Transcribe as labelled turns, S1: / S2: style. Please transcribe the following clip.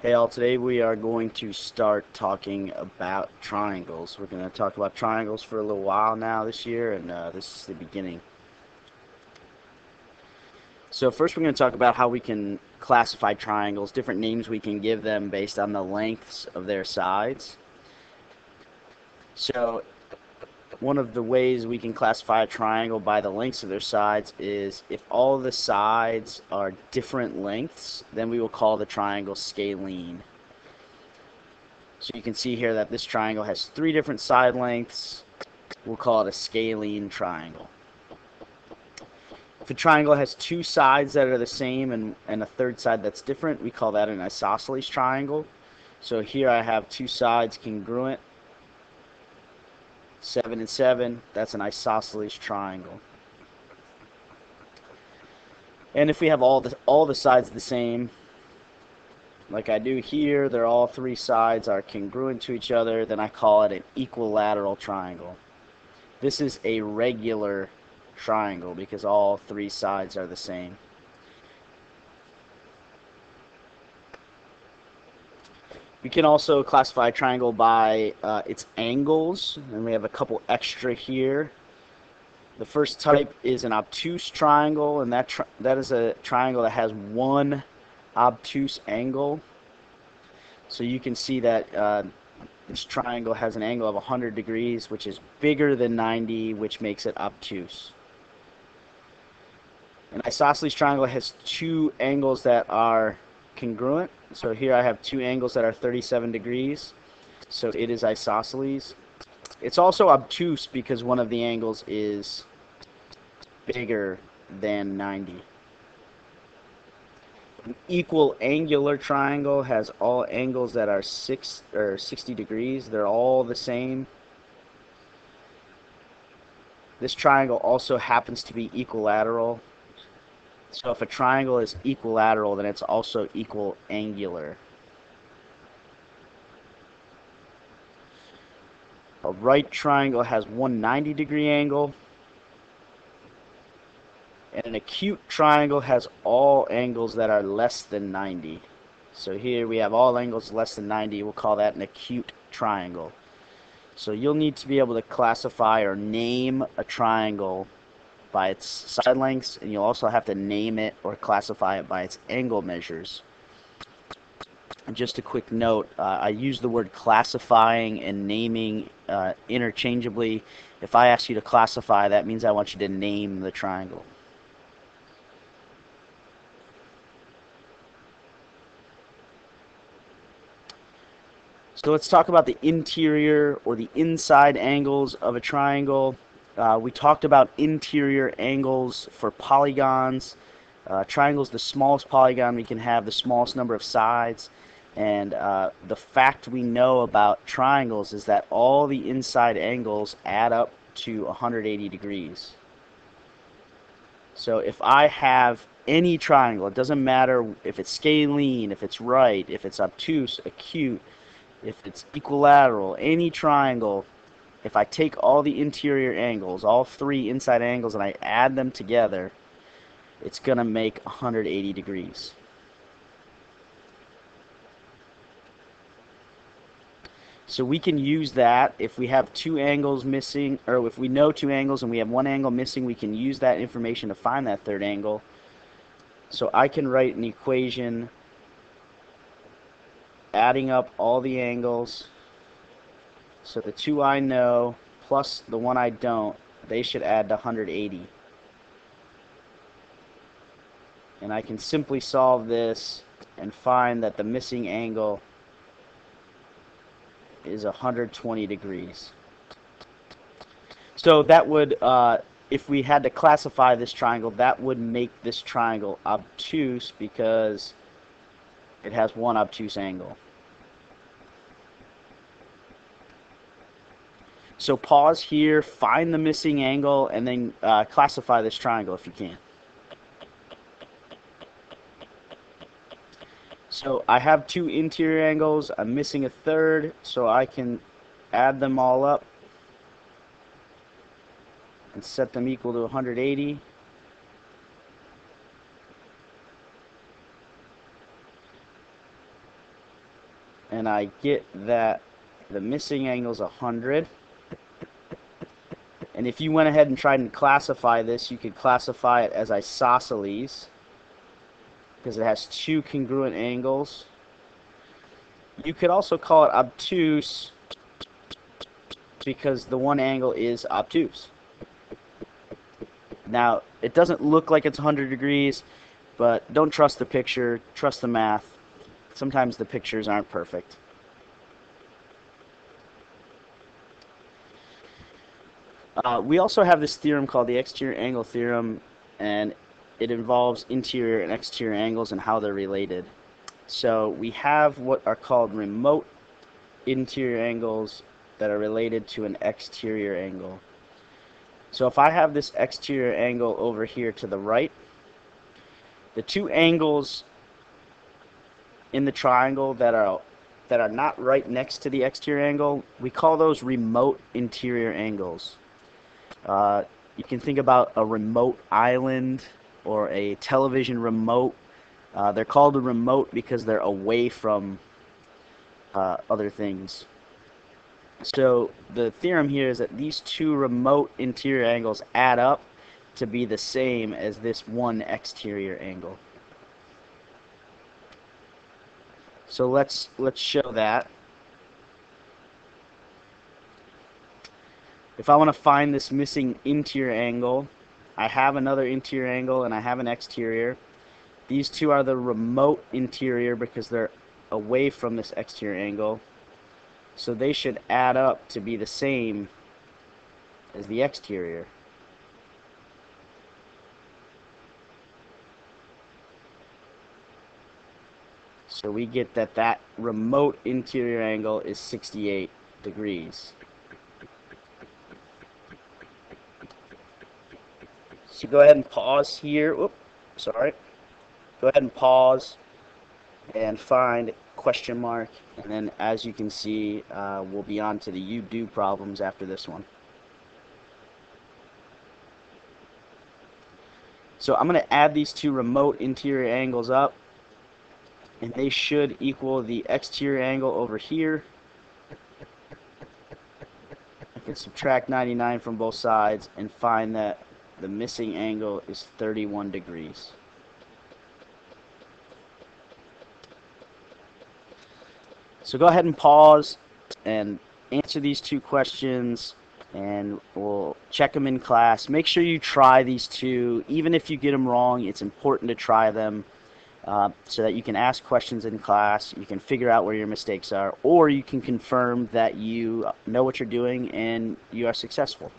S1: Hey all, today we are going to start talking about triangles. We're going to talk about triangles for a little while now this year, and this is the beginning. So first we're going to talk about how we can classify triangles, different names we can give them based on the lengths of their sides. So one of the ways we can classify a triangle by the lengths of their sides is if all the sides are different lengths, then we will call the triangle scalene. So you can see here that this triangle has 3 different side lengths. We'll call it a scalene triangle. If a triangle has 2 sides that are the same and a third side that's different, we call that an isosceles triangle. So here I have 2 sides congruent, 7 and 7. That's an isosceles triangle. And if we have all the sides the same, like I do here, they're all 3 sides are congruent to each other, then I call it an equilateral triangle. This is a regular triangle because all 3 sides are the same. We can also classify a triangle by its angles, and we have a couple extra here. The first type is an obtuse triangle, and that is a triangle that has one obtuse angle. So you can see that this triangle has an angle of 100 degrees, which is bigger than 90, which makes it obtuse. An isosceles triangle has 2 angles that are congruent. So here I have 2 angles that are 37 degrees. So it is isosceles. It's also obtuse because one of the angles is bigger than 90. An equal angular triangle has all angles that are 60 degrees. They're all the same. This triangle also happens to be equilateral. So if a triangle is equilateral, then it's also equal angular. A right triangle has one 90-degree angle. And an acute triangle has all angles that are less than 90. So here we have all angles less than 90. We'll call that an acute triangle. So you'll need to be able to classify or name a triangle by its side lengths, and you'll also have to name it or classify it by its angle measures. And just a quick note, I use the word classifying and naming interchangeably. If I ask you to classify, that means I want you to name the triangle. So let's talk about the interior or the inside angles of a triangle. We talked about interior angles for polygons. Triangle's the smallest polygon we can have, the smallest number of sides. And the fact we know about triangles is that all the inside angles add up to 180 degrees. So if I have any triangle, it doesn't matter if it's scalene, if it's right, if it's obtuse, acute, if it's equilateral, any triangle, if I take all the interior angles, all 3 inside angles, and I add them together, it's going to make 180 degrees. So we can use that if we have 2 angles missing, or if we know 2 angles and we have 1 angle missing, we can use that information to find that 3rd angle. So I can write an equation adding up all the angles. So the 2 I know plus the 1 I don't, they should add to 180. And I can simply solve this and find that the missing angle is 120 degrees. So that would, if we had to classify this triangle, that would make this triangle obtuse because it has 1 obtuse angle. So pause here, find the missing angle, and then classify this triangle if you can. So I have 2 interior angles. I'm missing a 3rd, so I can add them all up and set them equal to 180. and I get that the missing angle is 100. And if you went ahead and tried and classify this, you could classify it as isosceles because it has two congruent angles. You could also call it obtuse because the one angle is obtuse. Now, it doesn't look like it's 100 degrees, but don't trust the picture, trust the math. Sometimes the pictures aren't perfect. We also have this theorem called the exterior angle theorem, and it involves interior and exterior angles and how they're related. So we have what are called remote interior angles that are related to an exterior angle. So if I have this exterior angle over here to the right, the two angles in the triangle that are not right next to the exterior angle, we call those remote interior angles. You can think about a remote island or a television remote. They're called a remote because they're away from other things. So the theorem here is that these two remote interior angles add up to be the same as this one exterior angle. So let's show that. If I want to find this missing interior angle, I have another interior angle and I have an exterior. These two are the remote interior because they're away from this exterior angle. So they should add up to be the same as the exterior. So we get that that remote interior angle is 68 degrees. So go ahead and pause here. Oops, sorry. Go ahead and pause and find question mark, and then as you can see, we'll be on to the you do problems after this one. So I'm going to add these two remote interior angles up, and they should equal the exterior angle over here. I can subtract 99 from both sides and find that the missing angle is 31 degrees. So go ahead and pause and answer these two questions, and we'll check them in class. Make sure you try these two. Even if you get them wrong, it's important to try them so that you can ask questions in class, you can figure out where your mistakes are, or you can confirm that you know what you're doing and you are successful.